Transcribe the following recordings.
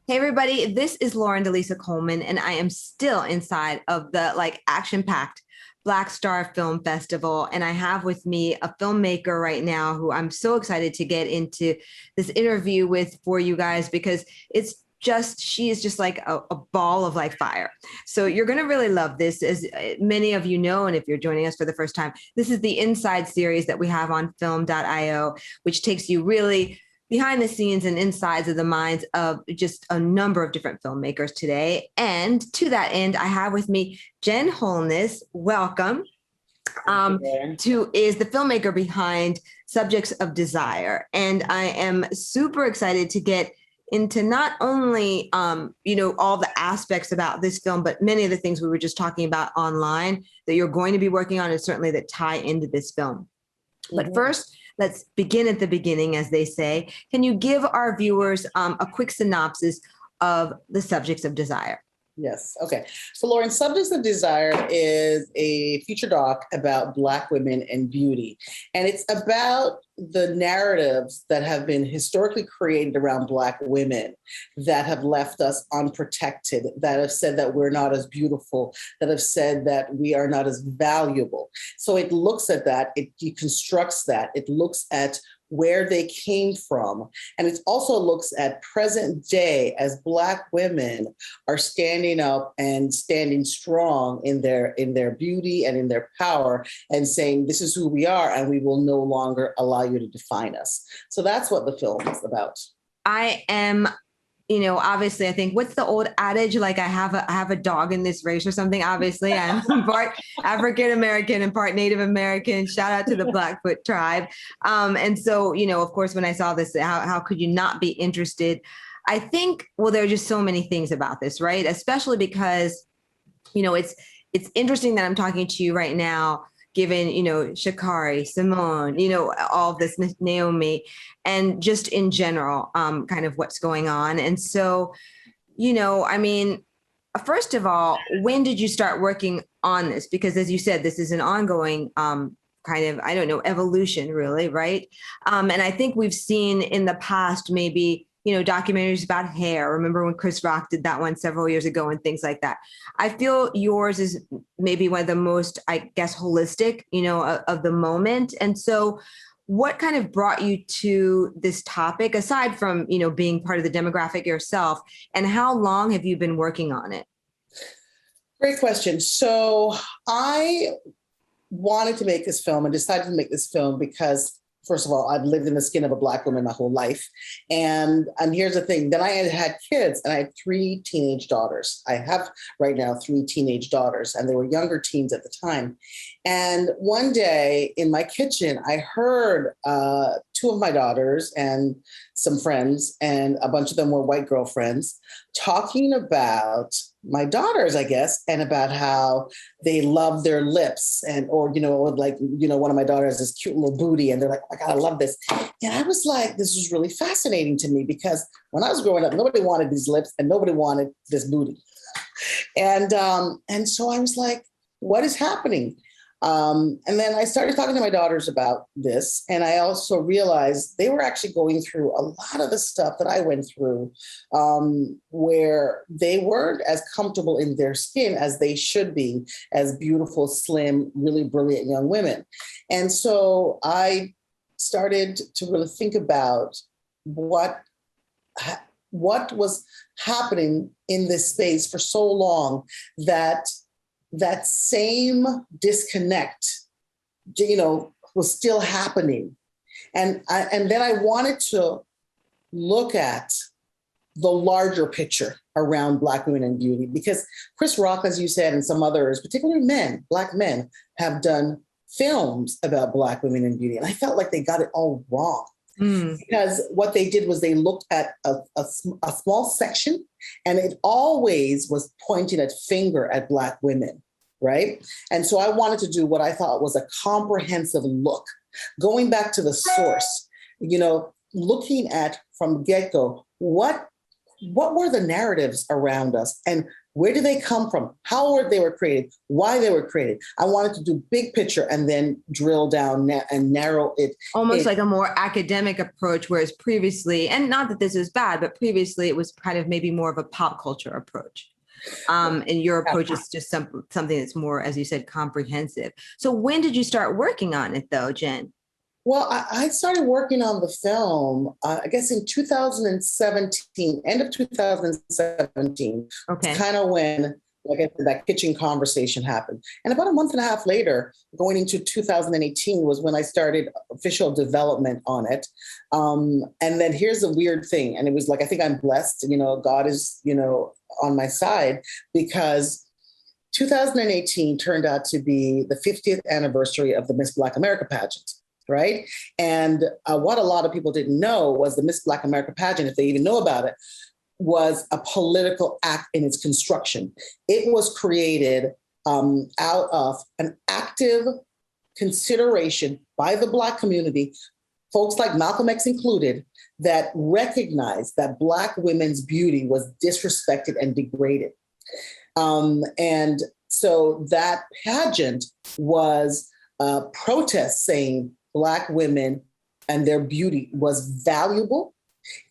Hey everybody, this is Lauren deLisa Coleman, and I am still inside of the action-packed Blackstar Film Festival. And I have with me a filmmaker right now who I'm so excited to get into this interview with for you guys because she is just like a ball of like fire. So you're going to really love this. As many of you know, and if you're joining us for the first time, this is the Inside series that we have on film.io, which takes you really behind the scenes and insides of the minds of just a number of different filmmakers today. And to that end, I have with me Jen Holness. Welcome. Who is the filmmaker behind Subjects of Desire. And I am super excited to get into not only all the aspects about this film, but many of the things we were just talking about online that you're going to be working on, and certainly that tie into this film. But first, let's begin at the beginning, as they say. Can you give our viewers a quick synopsis of the Subjects of Desire? Yes. Okay. So, Lauren, Subjects of Desire is a feature doc about Black women and beauty. And it's about the narratives that have been historically created around Black women that have left us unprotected, that have said that we're not as beautiful, that have said that we are not as valuable. So it looks at that, it deconstructs that, it looks at where they came from. And it also looks at present day as Black women are standing up and standing strong in their beauty and in their power and saying, this is who we are, and we will no longer allow you to define us. So that's what the film is about. I am, obviously, I think, what's the old adage? Like, I have a dog in this race or something. Obviously, I'm part African-American and part Native American. Shout out to the Blackfoot tribe. And so, of course, when I saw this, how could you not be interested? I think, well, there are just so many things about this, right? Especially because, it's interesting that I'm talking to you right now, given, Sha'Carri, Simone, all of this, Naomi, and just in general, kind of what's going on. And so, first of all, when did you start working on this? Because as you said, this is an ongoing kind of, evolution, really, right? And I think we've seen in the past, maybe, documentaries about hair. Remember when Chris Rock did that one several years ago and things like that. I feel yours is maybe one of the most, I guess, holistic, of the moment. And so what kind of brought you to this topic, aside from, being part of the demographic yourself, and how long have you been working on it? Great question. So I wanted to make this film and decided to make this film because, first of all, I've lived in the skin of a Black woman my whole life. And here's the thing. Then I had kids, and I had 3 teenage daughters. I have right now 3 teenage daughters, and they were younger teens at the time. And one day in my kitchen, I heard 2 of my daughters and some friends, and a bunch of them were white girlfriends, talking about my daughters, I guess, and about how they love their lips, and one of my daughters has this cute little booty, and they're like, oh my God, I love this. And I was like, this was really fascinating to me, because when I was growing up, nobody wanted these lips and nobody wanted this booty. And so I was like, what is happening? And then I started talking to my daughters about this. And I also realized they were actually going through a lot of the stuff that I went through, where they weren't as comfortable in their skin as they should be, as beautiful, slim, really brilliant young women. And so I started to really think about what was happening in this space for so long, that same disconnect, was still happening. And then I wanted to look at the larger picture around Black women and beauty, because Chris Rock, as you said, and some others, particularly Black men, have done films about Black women and beauty. And I felt like they got it all wrong. Because what they did was they looked at a small section, and it always was pointing a finger at Black women, right? And so I wanted to do what I thought was a comprehensive look, going back to the source, looking at from get-go, what were the narratives around us, and Where do they come from? How they were created? Why they were created? I wanted to do big picture and then drill down and narrow it. Almost like a more academic approach, whereas previously, and not that this is bad, but previously it was kind of maybe more of a pop culture approach. And your approach is just something that's more, as you said, comprehensive. So when did you start working on it though, Jen? Well, I started working on the film, I guess in 2017, end of 2017. Okay. It's kind of when, like I said, that kitchen conversation happened. And about a month and a half later, going into 2018 was when I started official development on it. And then here's the weird thing. And it was like, I think I'm blessed, God is, on my side, because 2018 turned out to be the 50th anniversary of the Miss Black America pageant. Right. And what a lot of people didn't know was the Miss Black America pageant, if they even know about it, was a political act in its construction. It was created out of an active consideration by the Black community, folks like Malcolm X included, that recognized that Black women's beauty was disrespected and degraded. And so that pageant was a protest saying Black women and their beauty was valuable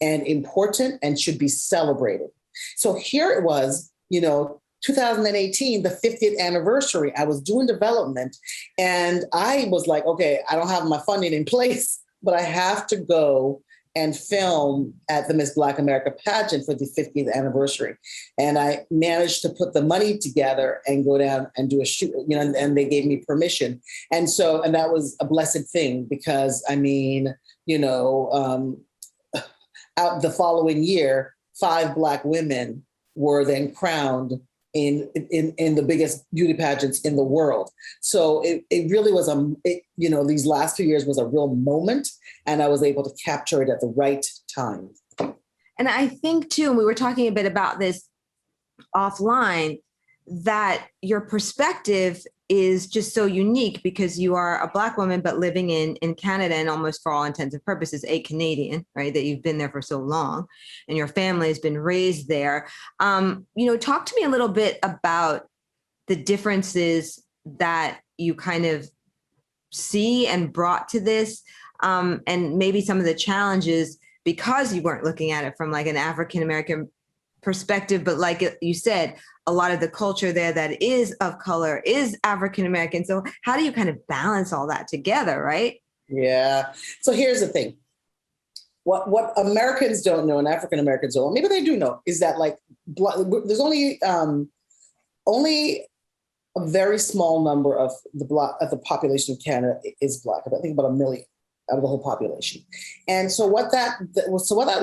and important and should be celebrated. So here it was, 2018, the 50th anniversary. I was doing development and I was like, okay, I don't have my funding in place, but I have to go and film at the Miss Black America pageant for the 50th anniversary. And I managed to put the money together and go down and do a shoot, and they gave me permission. And that was a blessed thing because out the following year, 5 Black women were then crowned in the biggest beauty pageants in the world. So it really was these last few years was a real moment, and I was able to capture it at the right time. And I think too, and we were talking a bit about this offline, that your perspective is just so unique because you are a Black woman, but living in Canada and almost for all intents and purposes, a Canadian, right? That you've been there for so long and your family has been raised there. Talk to me a little bit about the differences that you kind of see and brought to this, and maybe some of the challenges because you weren't looking at it from like an African-American perspective, but like you said, a lot of the culture there that is of color is African-American. So how do you kind of balance all that together, right? Yeah. So here's the thing. What Americans don't know and African-Americans don't, maybe they do know, is that there's only a very small number of the population of Canada is Black. I think about 1 million out of the whole population. And so what that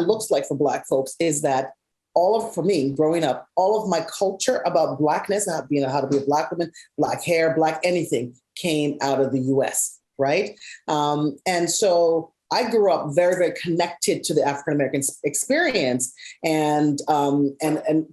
looks like for Black folks is that for me, growing up, all of my culture about Blackness, how to be a Black woman, Black hair, Black anything, came out of the US, right? And so I grew up very, very connected to the African-American experience and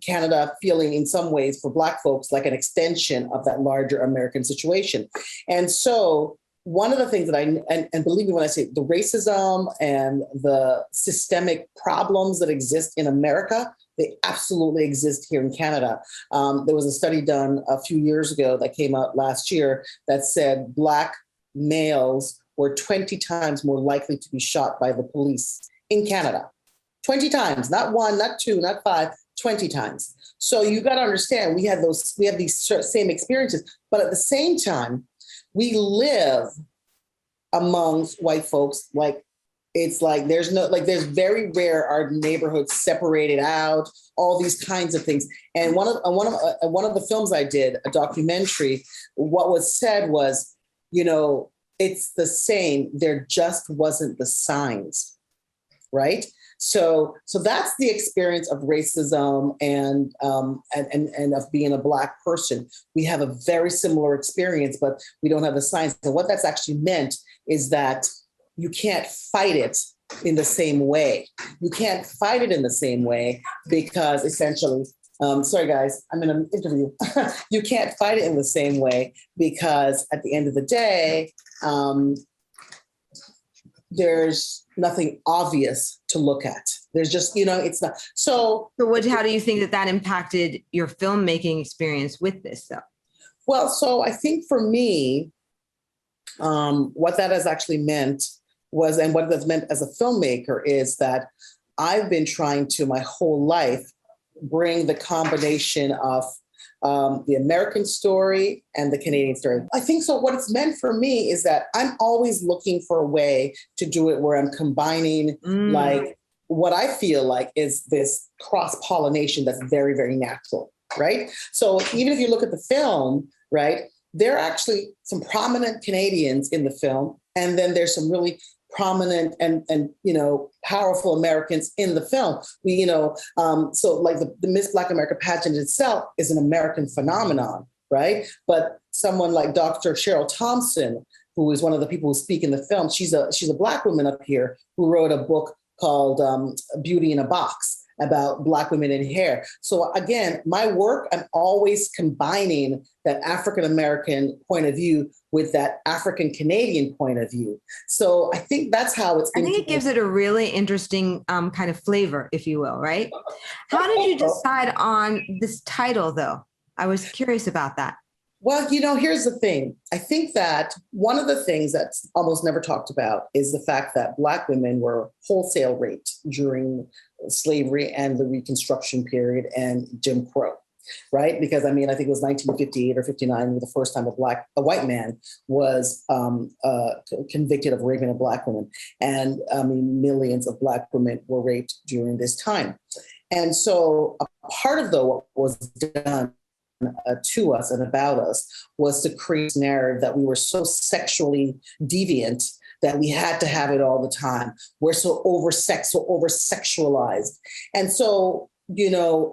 Canada feeling in some ways for Black folks like an extension of that larger American situation. And so one of the things that and believe me when I say the racism and the systemic problems that exist in America, they absolutely exist here in Canada. There was a study done a few years ago that came out last year that said Black males were 20 times more likely to be shot by the police in Canada. 20 times, not 1, not 2, not 5, 20 times. So you got to understand, we have these same experiences, but at the same time, we live amongst white folks it's like there's very rare our neighborhoods separated out, all these kinds of things. And one of the films I did, a documentary, what was said was, it's the same. There just wasn't the signs, right? So that's the experience of racism and of being a Black person. We have a very similar experience, but we don't have the signs. And what that's actually meant is that you can't fight it in the same way. You can't fight it in the same way because essentially, sorry guys, I'm in an interview. You can't fight it in the same way because at the end of the day, there's nothing obvious to look at. There's just, it's not. How do you think that impacted your filmmaking experience with this though? Well, so I think for me, what that has actually meant was, and what that's meant as a filmmaker, is that I've been trying to my whole life bring the combination of the American story and the Canadian story. I think so. What it's meant for me is that I'm always looking for a way to do it where I'm combining like what I feel like is this cross-pollination that's very, very natural, right? So even if you look at the film, right, there are actually some prominent Canadians in the film, and then there's some really prominent and powerful Americans in the film. So like the Miss Black America pageant itself is an American phenomenon, right? But someone like Dr. Cheryl Thompson, who is one of the people who speak in the film, she's a Black woman up here who wrote a book called Beauty in a Box about Black women in hair. So again, my work, I'm always combining that African-American point of view with that African-Canadian point of view. So I think that's how it's. I think it gives it a really interesting kind of flavor, if you will, right? How did you decide on this title though? I was curious about that. Well, here's the thing. I think that one of the things that's almost never talked about is the fact that Black women were wholesale raped during slavery and the Reconstruction period and Jim Crow, right? Because I think it was 1958 or 59 the first time a white man was convicted of raping a Black woman. And millions of Black women were raped during this time. And so a part of what was done to us and about us was to create a narrative that we were so sexually deviant that we had to have it all the time. We're so over-sexualized. And so,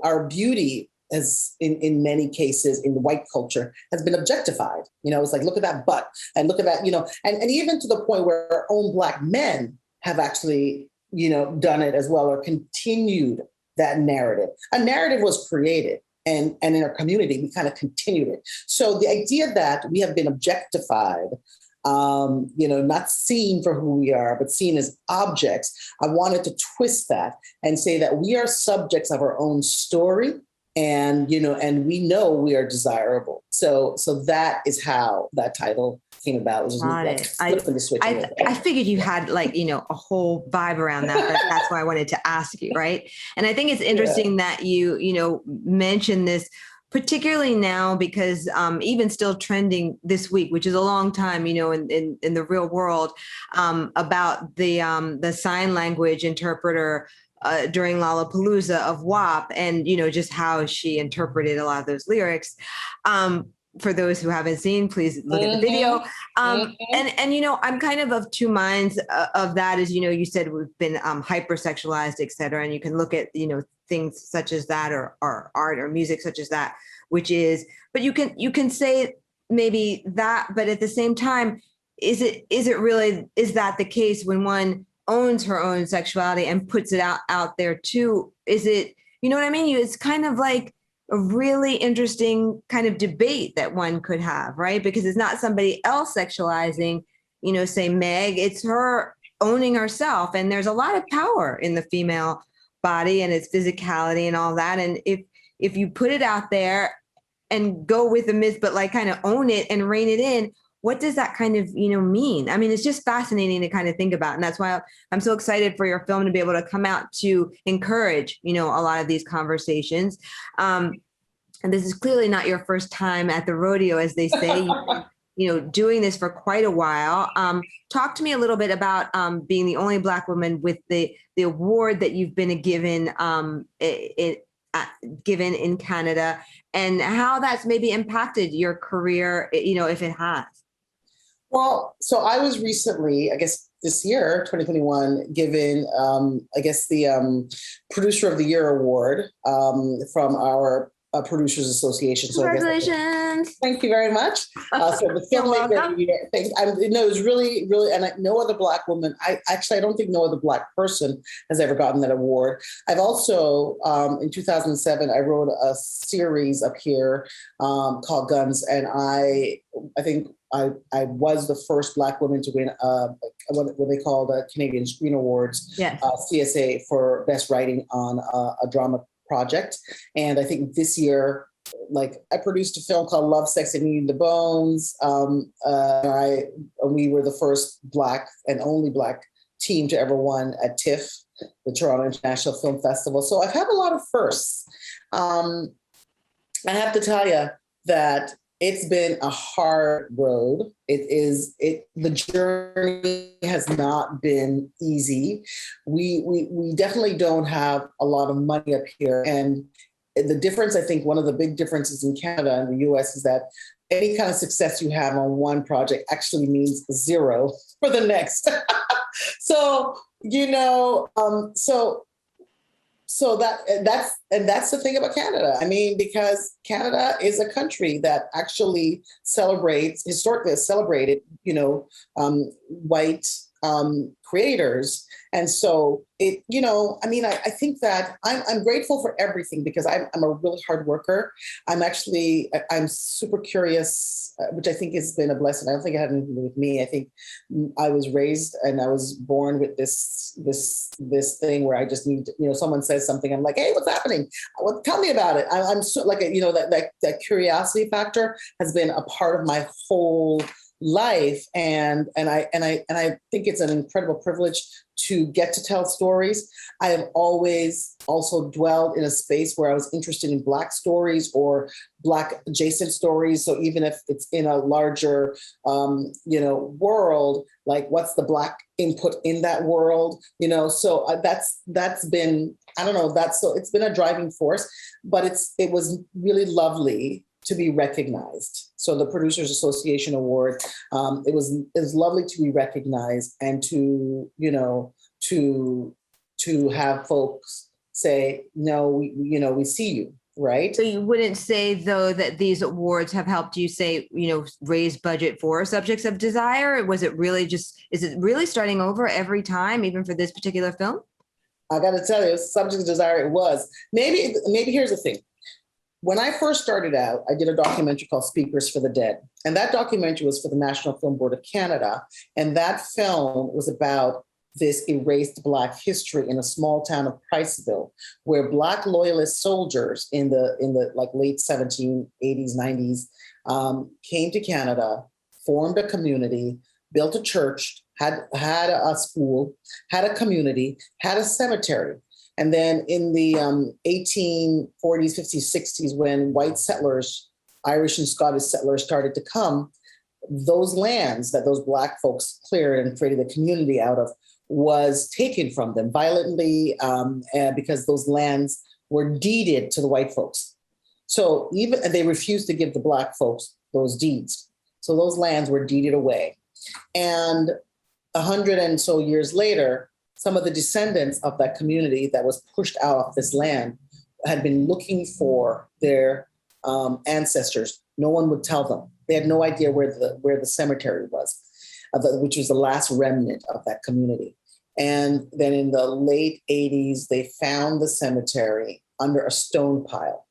our beauty as in many cases in the white culture has been objectified. It's like, look at that butt and look at that, and even to the point where our own Black men have actually, done it as well or continued that narrative. A narrative was created. And in our community, we kind of continued it. So the idea that we have been objectified, not seen for who we are, but seen as objects, I wanted to twist that and say that we are subjects of our own story, and and we know we are desirable. So that is how that title came about. I figured you had a whole vibe around that, but that's why I wanted to ask you, right? And I think it's interesting that you mentioned this, particularly now because even still trending this week, which is a long time, in the real world, about the sign language interpreter during Lollapalooza of WAP, and just how she interpreted a lot of those lyrics. For those who haven't seen, please look at the video. And I'm kind of two minds of that. As you said, we've been hypersexualized, et cetera. And you can look at things such as that, or art or music such as that, but you can say maybe that, but at the same time, is that the case when one owns her own sexuality and puts it out there too? Is it, what I mean? It's kind of like a really interesting kind of debate that one could have, right? Because it's not somebody else sexualizing, say Meg, it's her owning herself. And there's a lot of power in the female body and its physicality and all that. And if you put it out there and go with the myth, but kind of own it and rein it in, what does that kind of, mean? It's just fascinating to kind of think about. And that's why I'm so excited for your film to be able to come out to encourage, a lot of these conversations. And this is clearly not your first time at the rodeo, as they say. You've been, doing this for quite a while. Talk to me a little bit about being the only Black woman with the award that you've been given in Canada, and how that's maybe impacted your career, if it has. Well, so I was recently, I guess this year, 2021, given, the Producer of the Year award from our Producers Association. So I guess Congratulations. thank you very much. So the You're filmmaker welcome. of the year, no, it was really, really, and no other Black woman. I don't think no other Black person has ever gotten that award. I've also, in 2007, I wrote a series up here called Guns, and I think I was the first Black woman to win what they call the Canadian Screen Awards, Yes. CSA, for best writing on a drama project. And I think this year, like, I produced a film called Love, Sex, and Eating the Bones. We were the first Black and only Black team to ever win at TIFF, the Toronto International Film Festival. So I've had a lot of firsts. I have to tell you that it's been a hard road. The journey has not been easy. We definitely don't have a lot of money up here. And the difference, I think one of the big differences in Canada and the US is that any kind of success you have on one project actually means zero for the next. So, that's the thing about Canada. I mean, because Canada is a country that actually historically has celebrated, white creators. And so I think that I'm grateful for everything because I'm a really hard worker. I'm super curious, which I think has been a blessing. I don't think it had anything to do with me. I think I was raised and I was born with this thing where I just need to, someone says something, I'm like, hey, what's happening? Well, tell me about it. I'm so, like, that curiosity factor has been a part of my whole life, and I think it's an incredible privilege to get to tell stories. I have always also dwelled in a space where I was interested in Black stories or Black adjacent stories. So even if it's in a larger, world, like what's the Black input in that world, So that's been, I don't know, it's been a driving force, but it was really lovely to be recognized. So the Producers Association Award, it was lovely to be recognized and to have folks say, no, we see you, right? So you wouldn't say though that these awards have helped you say, raise budget for Subjects of Desire? Is it really starting over every time, even for this particular film? I got to tell you, Subjects of Desire, it was. Maybe here's the thing. When I first started out, I did a documentary called Speakers for the Dead. And that documentary was for the National Film Board of Canada. And that film was about this erased Black history in a small town of Priceville, where Black loyalist soldiers in the like late 1780s, 90s came to Canada, formed a community, built a church, had a school, had a community, had a cemetery. And then in the 1840s, 50s, 60s, when white settlers, Irish and Scottish settlers started to come, those lands that those Black folks cleared and created a community out of was taken from them violently because those lands were deeded to the white folks. So they refused to give the Black folks those deeds. So those lands were deeded away. And 100 and so years later, some of the descendants of that community that was pushed out of this land had been looking for their ancestors. No one would tell them. They had no idea where the cemetery was, which was the last remnant of that community. And then in the late 80s, they found the cemetery under a stone pile.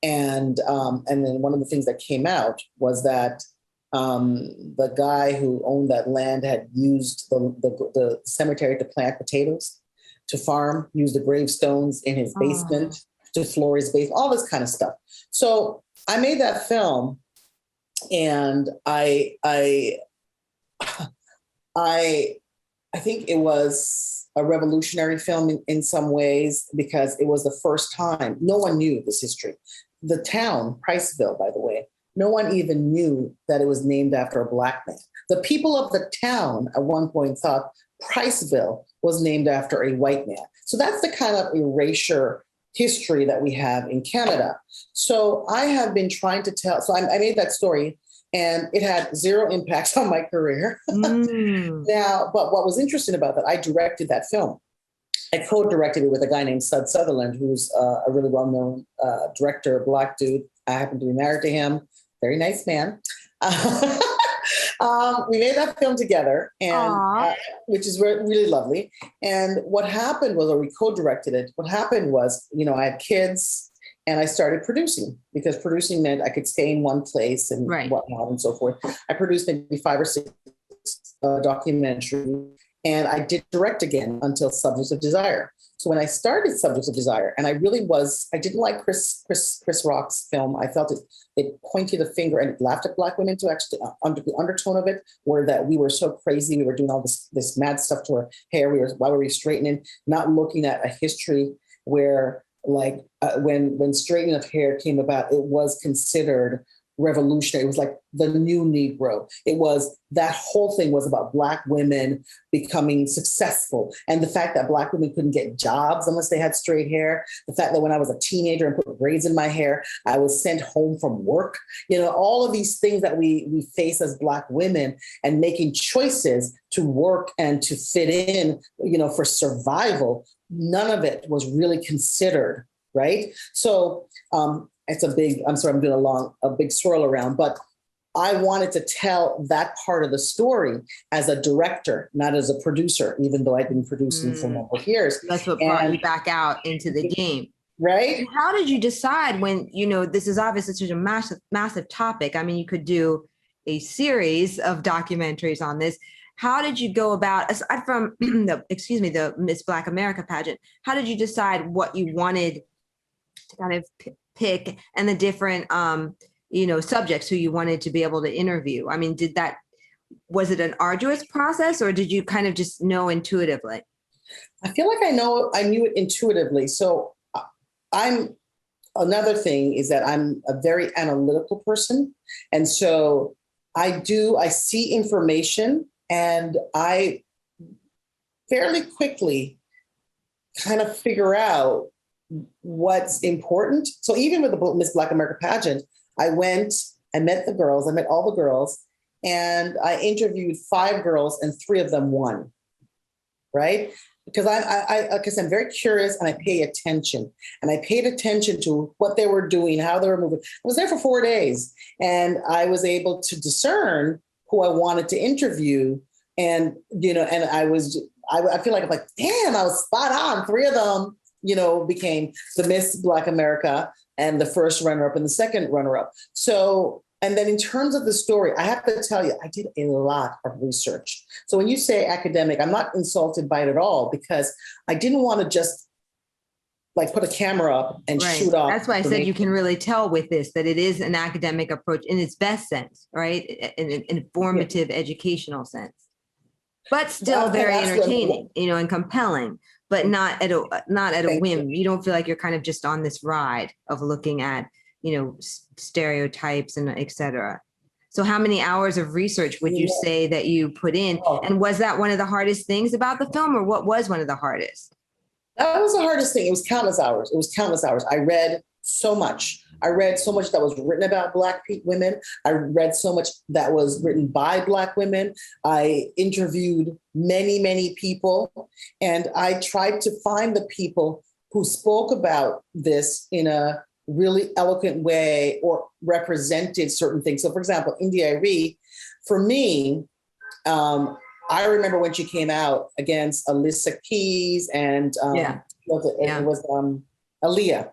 And then one of the things that came out was that the guy who owned that land had used the cemetery to plant potatoes, to farm, used the gravestones in his basement to floor his basement, all this kind of stuff. So I made that film, and I think it was a revolutionary film in some ways because it was the first time no one knew this history. The town, Priceville, by the way, no one even knew that it was named after a Black man. The people of the town at one point thought Priceville was named after a white man. So that's the kind of erasure history that we have in Canada. So I have been trying to tell, so I made that story and it had zero impact on my career. Now, but what was interesting about that, I directed that film. I co-directed it with a guy named Sud Sutherland, who's a really well-known director, Black dude. I happen to be married to him. Very nice man. We made that film together, and which is really lovely. And what happened was, or we co-directed it. What happened was, I had kids, and I started producing, because producing meant I could stay in one place and whatnot and so forth. I produced maybe 5 or 6 documentaries, and I did direct again until Subjects of Desire. So when I started Subjects of Desire, and I didn't like Chris Rock's film. I felt it pointed a finger and it laughed at Black women, to actually under the undertone of it, were that we were so crazy. We were doing all this mad stuff to our hair. Why were we straightening? Not looking at a history where, like, when straightening of hair came about, it was considered revolutionary. It was like the new Negro. That whole thing was about Black women becoming successful. And the fact that Black women couldn't get jobs unless they had straight hair. The fact that when I was a teenager and put braids in my hair, I was sent home from work. All of these things that we face as Black women, and making choices to work and to fit in, for survival. None of it was really considered, right? So, I'm sorry, I'm doing a big swirl around, but I wanted to tell that part of the story as a director, not as a producer, even though I'd been producing for a number of years. That's what brought you back out into the game. Right. And how did you decide when, this is obviously such a massive topic. I mean, you could do a series of documentaries on this. How did you go about, aside from the Miss Black America pageant, how did you decide what you wanted to kind of pick, and the different subjects who you wanted to be able to interview? I mean, was it an arduous process, or did you kind of just know intuitively? I feel like I knew it intuitively. So another thing is that I'm a very analytical person. And so I see information, and I fairly quickly kind of figure out what's important. So even with the Miss Black America pageant, I met all the girls, and I interviewed 5 girls, and 3 of them won, right? Because I'm very curious, and I pay attention, and I paid attention to what they were doing, how they were moving. I was there for 4 days, and I was able to discern who I wanted to interview. And, and I feel like, damn, I was spot on. 3 of them, became the Miss Black America, and the first runner-up and the second runner-up. So, and then in terms of the story, I have to tell you, I did a lot of research. So when you say academic, I'm not insulted by it at all, because I didn't want to just put a camera up and shoot off. That's why I said you can really tell with this that it is an academic approach in its best sense, right? In an informative, educational sense, but still very entertaining, and compelling. But not at a whim. You don't feel like you're kind of just on this ride of looking at, stereotypes and et cetera. So how many hours of research would you say that you put in? And was that one of the hardest things about the film, or what was one of the hardest? That was the hardest thing. It was countless hours. I read so much. That was written about Black women. I read so much that was written by Black women. I interviewed many, many people, and I tried to find the people who spoke about this in a really eloquent way or represented certain things. So, for example, India Arie, for me, I remember when she came out against Alicia Keys and it was Aaliyah.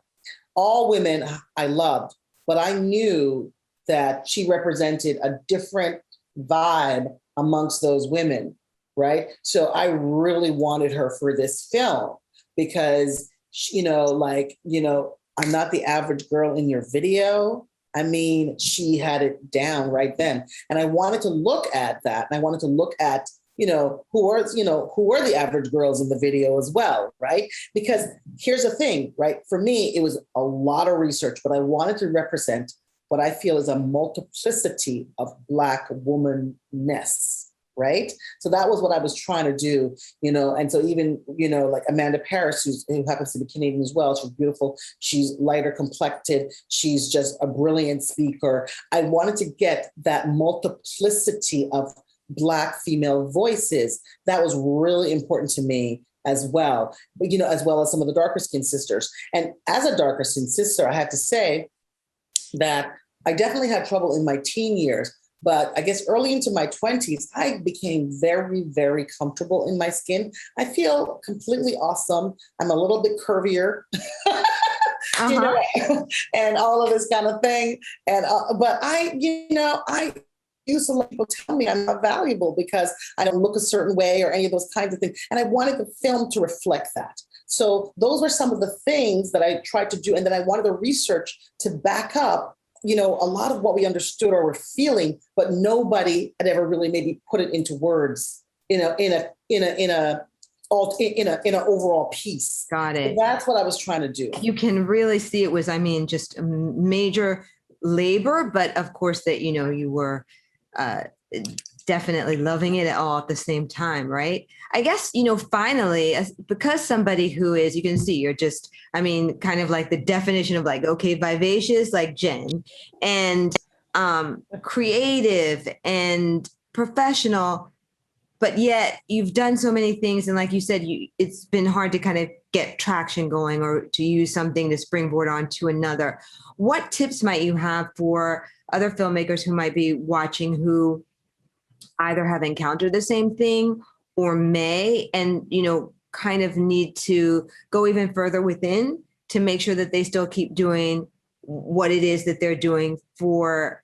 All women I loved, but I knew that she represented a different vibe amongst those women, right? So I really wanted her for this film because, I'm not the average girl in your video. I mean, she had it down right then. And I wanted to look at that. And I wanted to look at, who are the average girls in the video as well, right? Because here's the thing, right? For me, it was a lot of research, but I wanted to represent what I feel is a multiplicity of Black womanness, right? So that was what I was trying to do, and so even, like Amanda Paris, who happens to be Canadian as well, she's beautiful, she's lighter complected, she's just a brilliant speaker. I wanted to get that multiplicity of Black female voices. That was really important to me. as well, but, as well as some of the darker skinned sisters. And as a darker skinned sister, I had to say that I definitely had trouble in my teen years. But I guess early into my 20s, I became very, very comfortable in my skin. I feel completely awesome. I'm a little bit curvier, and all of this kind of thing. And but I used to let people tell me I'm not valuable because I don't look a certain way or any of those kinds of things. And I wanted the film to reflect that. So those were some of the things that I tried to do. And then I wanted the research to back up a lot of what we understood or were feeling, but nobody had ever really maybe put it into words in an overall piece. Got it. So that's what I was trying to do. You can really see it was, just a major labor, but of course that, you were definitely loving it all at the same time, right? I guess, finally, because somebody who is, you can see, you're just, kind of like the definition of like, okay, vivacious, like Jen, and creative and professional, but yet you've done so many things. And like you said, it's been hard to kind of get traction going or to use something to springboard onto another. What tips might you have for other filmmakers who might be watching who either have encountered the same thing or may, and, kind of need to go even further within to make sure that they still keep doing what it is that they're doing for,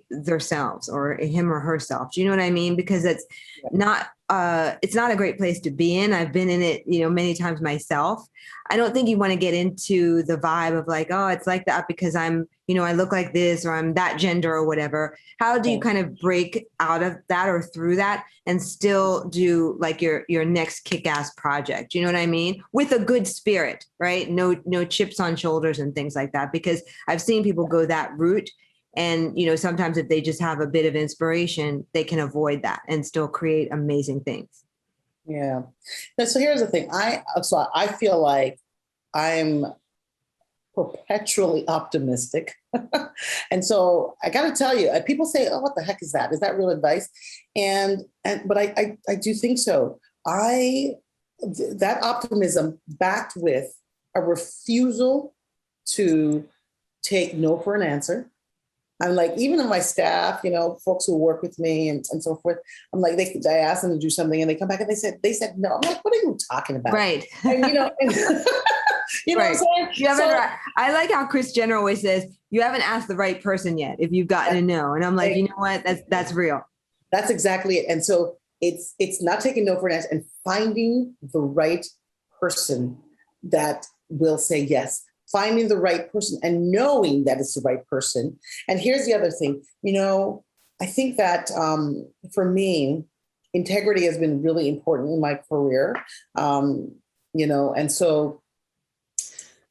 themselves or him or herself. Do you know what I mean? Because it's not a great place to be in. I've been in it, many times myself. I don't think you want to get into the vibe of like, oh, it's like that because I'm, I look like this or I'm that gender or whatever. How do you kind of break out of that or through that and still do like your next kick-ass project? You know what I mean? With a good spirit, right? No chips on shoulders and things like that, because I've seen people go that route. And, sometimes if they just have a bit of inspiration, they can avoid that and still create amazing things. Yeah. Now, so here's the thing. I feel like I'm perpetually optimistic. And so I got to tell you, people say, oh, what the heck is that? Is that real advice? But I do think so. That optimism backed with a refusal to take no for an answer. I'm like, even in my staff, folks who work with me and so forth, I'm like, I ask them to do something and they come back and they said, no. I'm like, what are you talking about? Right. And, right. What I'm saying? I like how Kris Jenner always says, you haven't asked the right person yet if you've gotten to know. And I'm like, you know what? That's real. That's exactly it. And so it's not taking no for an answer and finding the right person that will say yes. Finding the right person and knowing that it's the right person. And here's the other thing, I think that for me, integrity has been really important in my career, and so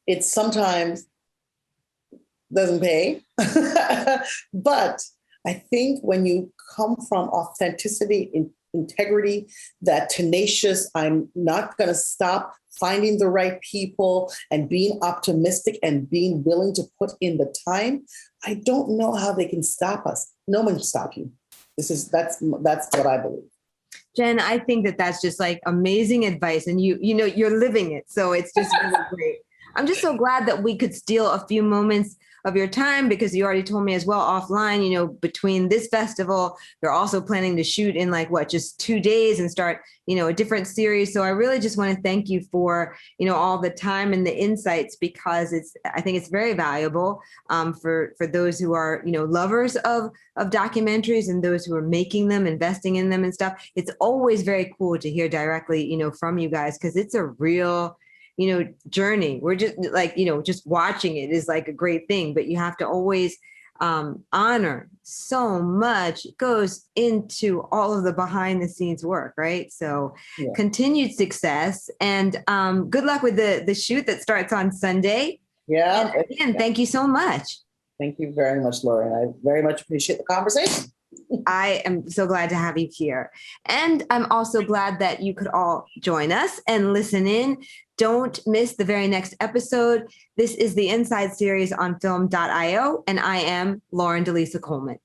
it sometimes doesn't pay, but I think when you come from authenticity, integrity, that tenacious, I'm not going to stop finding the right people and being optimistic and being willing to put in the time, I don't know how they can stop us. No one can stop you. That's what I believe. Jen, I think that's just like amazing advice, and you're living it. So it's just really great. I'm just so glad that we could steal a few moments of your time, because you already told me as well offline, between this festival, you're also planning to shoot in just 2 days and start, a different series. So I really just want to thank you for, all the time and the insights, because I think it's very valuable for those who are, lovers of documentaries and those who are making them, investing in them and stuff. It's always very cool to hear directly, from you guys, because it's a real journey. We're just just watching it is like a great thing, but you have to always honor so much goes into all of the behind the scenes work, right? So continued success and good luck with the shoot that starts on Sunday. Yeah. And again, thank you so much. Thank you very much, Lauren. I very much appreciate the conversation. I am so glad to have you here. And I'm also glad that you could all join us and listen in. Don't miss the very next episode. This is the Inside series on film.io, and I am Lauren deLisa Coleman.